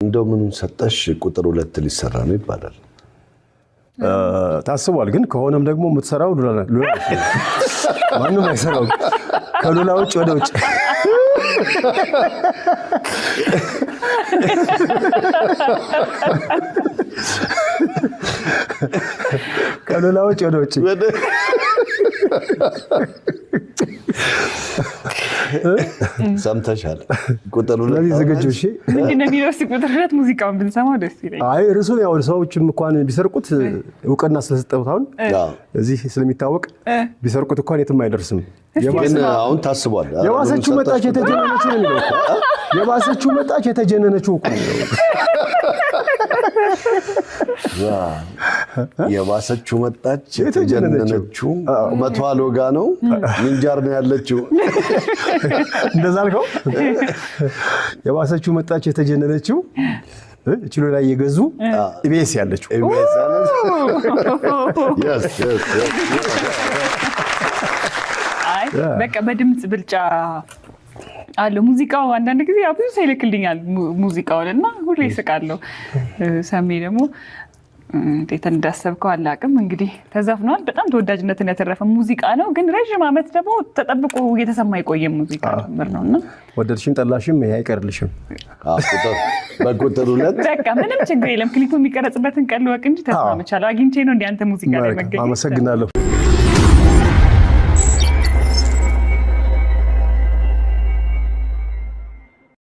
እንደው ምኑን ሰጠሽ ቁጥር 2 ሊሰራ ነው ይባላል ታስቧል ግን ከሆነም ደግሞ የምትሰራው ሉላ ማንንም አይሰራው ከሉላ ውጭ ወደ ውጭ ከሉላ ውጭ ወደ ውጭ ሰምተሻል ቁጥር 2 ለዚህ ዝግጁ እሺ ምንድነው የሚወስ ቁጥር 2 ሙዚቃውን ብንሰማው ደስ ይላል አይ ርሱ ያው ሰዎችም እንኳን ቢሰርቁት እውቅና ስለሰጠው ታውን እዚህ ስለሚታወቅ ቢሰርቁት እንኳን የትም አይደርስም ግን አሁን ታስቧል የባሰችው መጣች የተጀነነችው ነው የሚለው የባሰችው መጣች የተጀነነችው እኮ የባሰችው መጣች የተጀነነችው መቷ ሎጋ ነው ምንጃር ነው ያለችው እንደዛ አልከው የባሰችው መጣች የተጀነነችው እችሎ ላይ የገዙ ኢቢኤስ ያለችው አይ በቃ በድምጽ ብልጫ አለ ሙዚቃው አንዳንድ ጊዜ ብዙ ሳይልክልኛል ሙዚቃውንና ሁሌ ይስቃለሁ ሰሜ ደግሞ እንዴት እንዳሰብከው አላቅም እንግዲህ ተዘፍኗል በጣም ተወዳጅነትን ያተረፈ ሙዚቃ ነው ግን ረጅም አመት ደግሞ ተጠብቆ እየተሰማ የቆየ ሙዚቃ ነውና ወደድሽም ጠላሽም ይሄ አይቀርልሽም በቁጥር 2 በቃ ምንም ችግር የለም ክሊፑ የሚቀረጽበትን ቀን ወቅ እንጂ ተስማምቻለሁ አግኝቼ ነው እንደ አንተ ሙዚቃ ላይ መገኘት አመሰግናለሁ